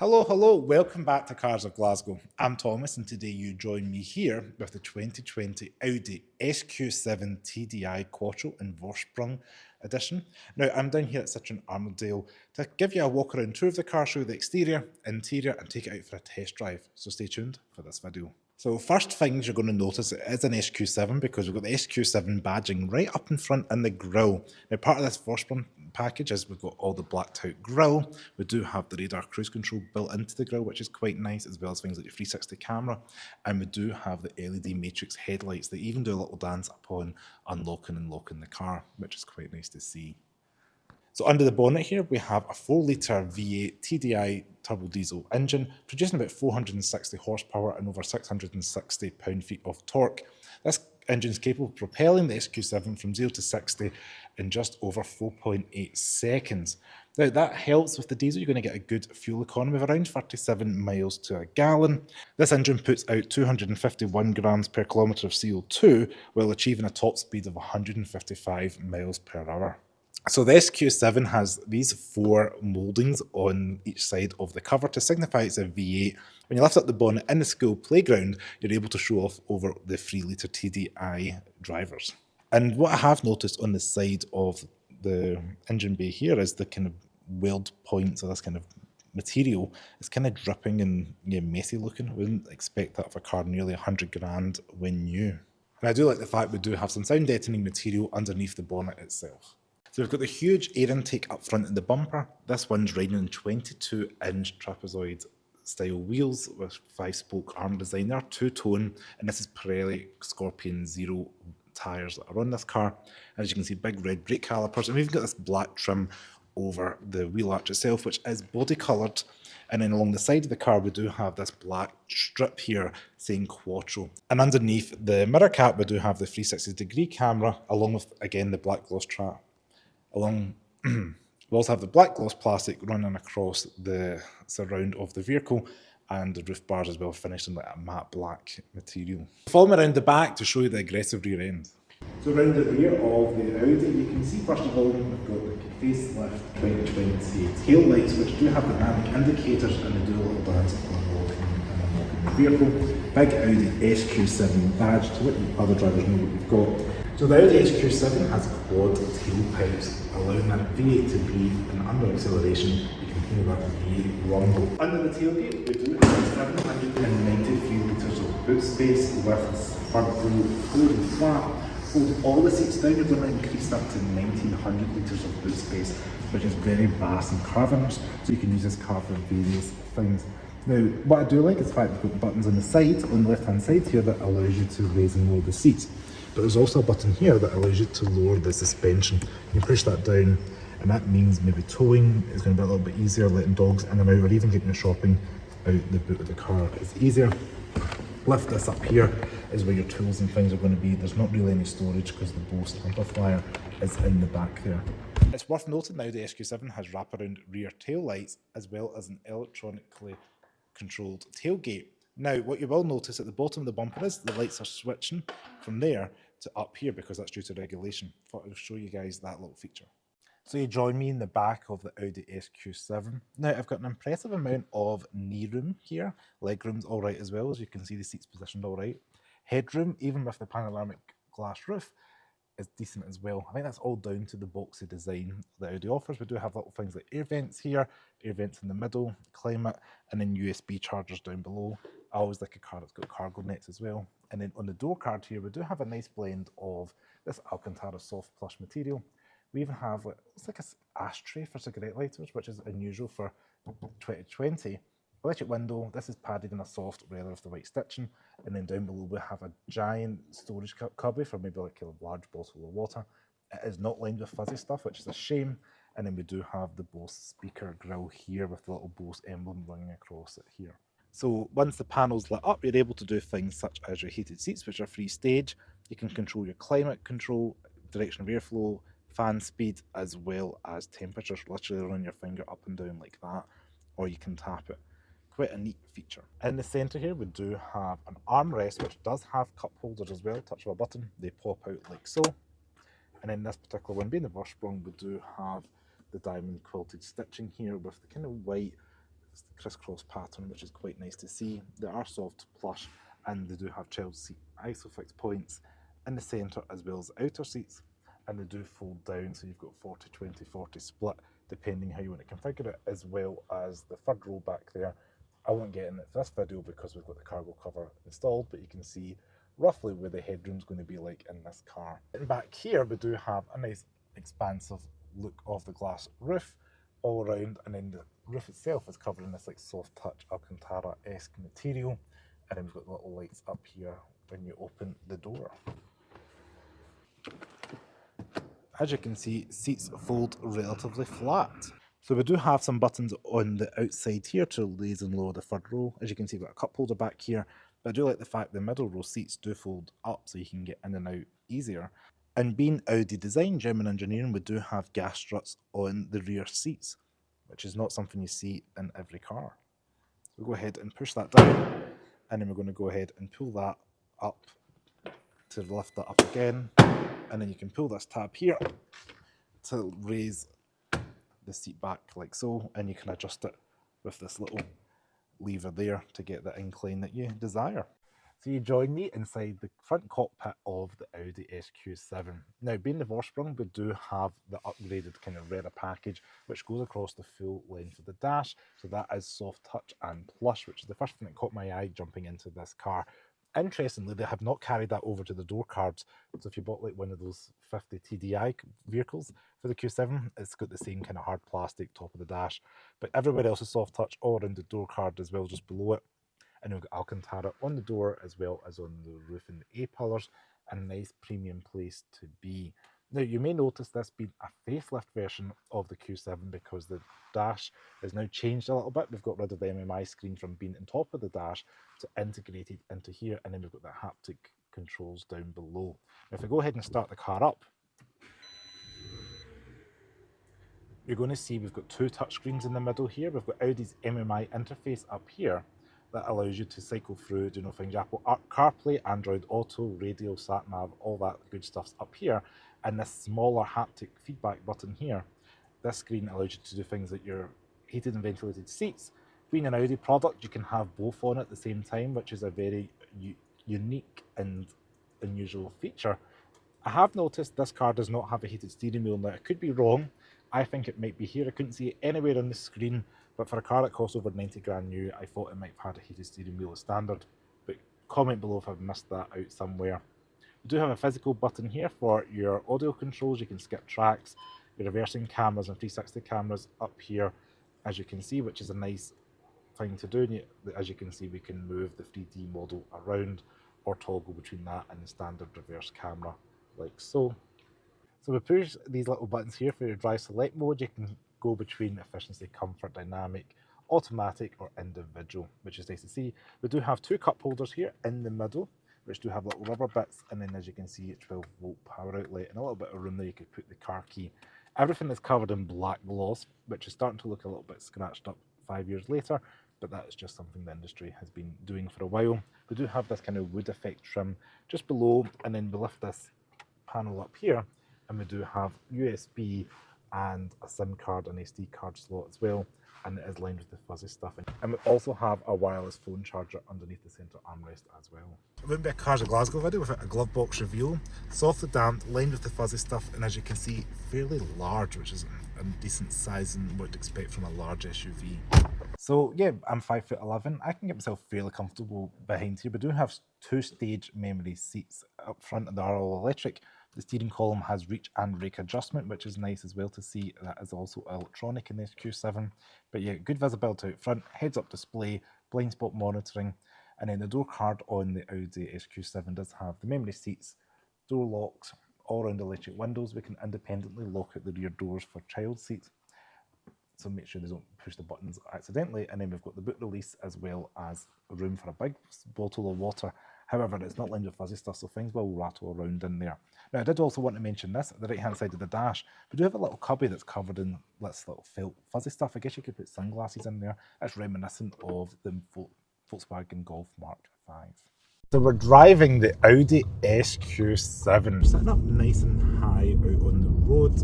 Hello, welcome back to Cars of Glasgow. I'm Thomas and today you join me here with the 2020 Audi SQ7 TDI Quattro and Vorsprung edition. Now I'm down here at Citroen Armadale to give you a walk around tour of the car, show you the exterior, interior and take it out for a test drive, so stay tuned for this video. So first things you're going to notice, it is an SQ7 because we've got the SQ7 badging right up in front in the grille. Now part of this Vorsprung package is we've got all the blacked out grille. We do have the radar cruise control built into the grille, which is quite nice, as well as things like your 360 camera. And we do have the LED matrix headlights that even do a little dance upon unlocking and locking the car, which is quite nice to see. So under the bonnet here, we have a 4-litre V8 TDI turbo diesel engine, producing about 460 horsepower and over 660 pound-feet of torque. This engine is capable of propelling the SQ7 from 0 to 60 in just over 4.8 seconds. Now that helps with the diesel, you're going to get a good fuel economy of around 37 miles to a gallon. This engine puts out 251 grams per kilometre of CO2 while achieving a top speed of 155 miles per hour. So the SQ7 has these 4 mouldings on each side of the cover to signify it's a V8. When you lift up the bonnet in the school playground, you're able to show off over the 3-litre TDI drivers. And what I have noticed on the side of the engine bay here is the kind of weld points of this kind of material. It's kind of dripping and messy looking. I wouldn't expect that of a car nearly 100 grand when new. And I do like the fact we do have some sound deadening material underneath the bonnet itself. So we've got the huge air intake up front in the bumper. This one's riding on 22-inch trapezoid style wheels with 5-spoke arm design. They're two-tone, and this is Pirelli Scorpion Zero tyres that are on this car. As you can see, big red brake calipers, and we've got this black trim over the wheel arch itself, which is body coloured. And then along the side of the car, we do have this black strip here saying Quattro. And underneath the mirror cap, we do have the 360-degree camera, along with, again, the black gloss we also have the black gloss plastic running across the surround of the vehicle, and the roof bars as well, finished in like a matte black material. Follow me around the back to show you the aggressive rear end. So around the rear of the Audi, you can see first of all we've got the facelift 2020 tail lights, which do have dynamic indicators and they do a little dance upon walking and unlocking the vehicle. Big Audi SQ7 badge to let the other drivers know what you've got. So the Audi SQ7 has quad tailpipes, allowing that V8 to breathe, and under acceleration you can hear that V8 rumble. Under the tailgate we do have 793 litres of boot space with front row folding flat. Fold all the seats down, you're going to increase that to 1900 litres of boot space, which is very vast and cavernous, so you can use this car for various things. Now, what I do like is the fact we've got buttons on the side, on the left hand side here, that allows you to raise and lower the seats. But there's also a button here that allows you to lower the suspension. You push that down, and that means maybe towing is going to be a little bit easier, letting dogs in and out, or even getting your shopping out the boot of the car is easier. Lift this up here is where your tools and things are going to be. There's not really any storage because the Bose amplifier is in the back there. It's worth noting now the SQ7 has wraparound rear tail lights as well as an electronically controlled tailgate. Now, what you will notice at the bottom of the bumper is the lights are switching from there to up here because that's due to regulation. I thought I'd show you guys that little feature. So you join me in the back of the Audi SQ7. Now, I've got an impressive amount of knee room here. Leg room's all right as well, as you can see the seats positioned all right. Headroom, even with the panoramic glass roof, is decent as well. I think that's all down to the boxy design that Audi offers. We do have little things like air vents here, air vents in the middle, climate, and then USB chargers down below. I always like a car that's got cargo nets as well. And then on the door card here, we do have a nice blend of this Alcantara soft plush material. We even have, it's like an ashtray for cigarette lighters, which is unusual for 2020. Electric window, this is padded in a soft leather with the white stitching, and then down below we have a giant storage cubby for maybe like a large bottle of water. It is not lined with fuzzy stuff, which is a shame, and then we do have the Bose speaker grille here with the little Bose emblem running across it here. So once the panel's lit up, you're able to do things such as your heated seats, which are free stage. You can control your climate control, direction of airflow, fan speed, as well as temperatures. Literally run your finger up and down like that, or you can tap it. Quite a neat feature. In the centre here we do have an armrest which does have cup holders as well. Touch of a button, they pop out like so. And in this particular one, being the Vorsprung, we do have the diamond quilted stitching here with the kind of white crisscross pattern, which is quite nice to see. They are soft plush, and they do have child seat isofix points in the centre as well as outer seats, and they do fold down, so you've got 40-20-40 split depending how you want to configure it, as well as the third row back there. I won't get in it for this video because we've got the cargo cover installed, but you can see roughly where the headroom's going to be like in this car. And back here we do have a nice expansive look of the glass roof all around, and then the roof itself is covered in this like soft touch Alcantara-esque material, and then we've got the little lights up here when you open the door. As you can see, seats fold relatively flat. So we do have some buttons on the outside here to raise and lower the third row. As you can see, we've got a cup holder back here, but I do like the fact the middle row seats do fold up so you can get in and out easier. And being Audi design, German engineering, we do have gas struts on the rear seats, which is not something you see in every car. So we'll go ahead and push that down, and then we're going to go ahead and pull that up to lift that up again, and then you can pull this tab here to raise the seat back like so, and you can adjust it with this little lever there to get the incline that you desire. So you join me inside the front cockpit of the Audi SQ7. Now, being the Vorsprung, we do have the upgraded kind of Rera package, which goes across the full length of the dash. So that is soft touch and plush, which is the first thing that caught my eye jumping into this car. Interestingly, they have not carried that over to the door cards. So if you bought like one of those 50 TDI vehicles for the Q7, it's got the same kind of hard plastic top of the dash. But everywhere else is soft touch all around the door card as well, just below it. And we've got Alcantara on the door as well as on the roof in the A-pillars, and a nice premium place to be. Now, you may notice this being a facelift version of the Q7 because the dash has now changed a little bit. We've got rid of the MMI screen from being on top of the dash to integrated into here, and then we've got the haptic controls down below. Now, if we go ahead and start the car up, you're going to see we've got two touchscreens in the middle here. We've got Audi's MMI interface up here that allows you to cycle through, things Apple CarPlay, Android Auto, radio, sat-nav, all that good stuff's up here. And this smaller haptic feedback button here, this screen allows you to do things like your heated and ventilated seats. Being an Audi product, you can have both on at the same time, which is a very unique and unusual feature. I have noticed this car does not have a heated steering wheel. Now, I could be wrong. I think it might be here. I couldn't see it anywhere on the screen, but for a car that costs over 90 grand new, I thought it might have had a heated steering wheel as standard. But comment below if I've missed that out somewhere. You do have a physical button here for your audio controls. You can skip tracks, your reversing cameras and 360 cameras up here, as you can see, which is a nice thing to do. And as you can see, we can move the 3D model around or toggle between that and the standard reverse camera, like so. So we push these little buttons here for your drive select mode. You can go between efficiency, comfort, dynamic, automatic, or individual, which is nice to see. We do have two cup holders here in the middle, which do have little rubber bits, and then as you can see, a 12-volt power outlet and a little bit of room there you could put the car key. Everything is covered in black gloss, which is starting to look a little bit scratched up 5 years later, but that is just something the industry has been doing for a while. We do have this kind of wood effect trim just below, and then we lift this panel up here, and we do have USB and a SIM card and SD card slot as well, and it is lined with the fuzzy stuff. And we also have a wireless phone charger underneath the centre armrest as well. It wouldn't be a Cars of Glasgow video without a glove box reveal. Softly damped, lined with the fuzzy stuff, and as you can see, fairly large, which is a decent size and what you'd expect from a large SUV. So yeah, I'm 5'11". I can get myself fairly comfortable behind here. We do have two-stage memory seats up front, and they are all electric. The steering column has reach and rake adjustment, which is nice as well to see. That is also electronic in this Q7. But yeah, good visibility out front, heads-up display, blind spot monitoring, and then the door card on the Audi SQ7 does have the memory seats, door locks, all-round electric windows. We can independently lock out the rear doors for child seats, so make sure they don't push the buttons accidentally. And then we've got the boot release as well as room for a big bottle of water. However, it's not lined with fuzzy stuff, so things will rattle around in there. Now, I did also want to mention this, at the right-hand side of the dash, we do have a little cubby that's covered in this little felt fuzzy stuff. I guess you could put sunglasses in there. It's reminiscent of the Volkswagen Golf Mark V. So we're driving the Audi SQ7, sitting up nice and high out on the road.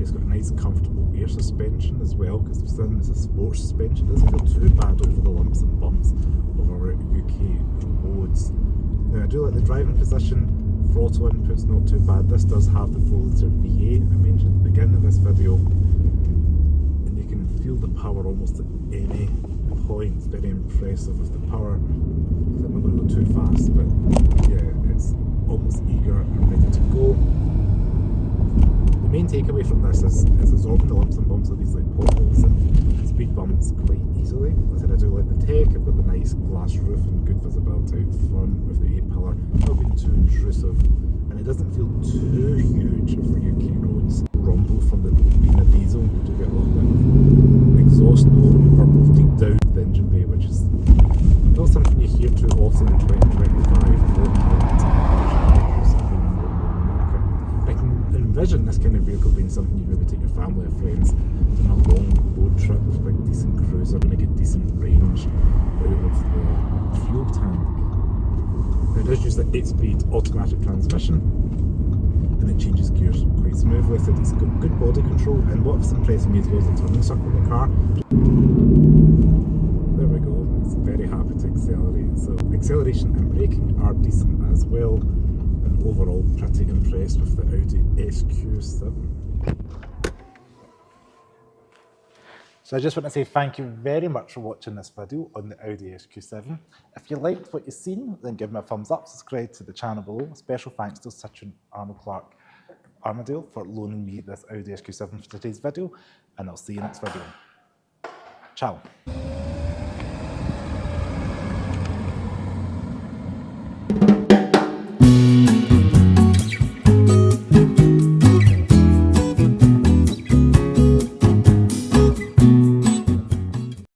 It's got a nice comfortable air suspension as well, because the Civic is a sports suspension. It doesn't feel too bad over the lumps and bumps of our UK roads. Now I do like the driving position. Throttle input's not too bad. This does have the 4-litre V8 I mentioned at the beginning of this video, and you can feel the power almost at any point. It's very impressive with the power. I'm not going to go too fast, but yeah, it's almost eager and ready to go. The main takeaway from this is absorbing the lumps and bumps of these like potholes and speed bumps quite easily. As I said, I do like the tech. I've got the nice glass roof and good visibility out front with the 8-pillar. Not being too intrusive, and it doesn't feel too huge for UK roads. Rumble from being a diesel, you do get a little bit of exhaust note and purple deep down the engine bay, which is not something you hear too often in 2025. I can envision this kind of vehicle being something you maybe take your family or friends on a long road trip with a big decent cruiser, going to get decent range out of the fuel tank. Now it does use the 8-speed automatic transmission, and it changes gears quite smoothly, so it's got good body control. And what's impressed me as well is the turning circle in the car. There we go, it's very happy to accelerate. So acceleration and braking are decent as well. And overall, pretty impressed with the Audi SQ7. So I just want to say thank you very much for watching this video on the Audi SQ7. If you liked what you've seen, then give me a thumbs up, subscribe to the channel below. Special thanks to Citroen Arnold Clark Armadale for loaning me this Audi SQ7 for today's video, and I'll see you next video. Ciao.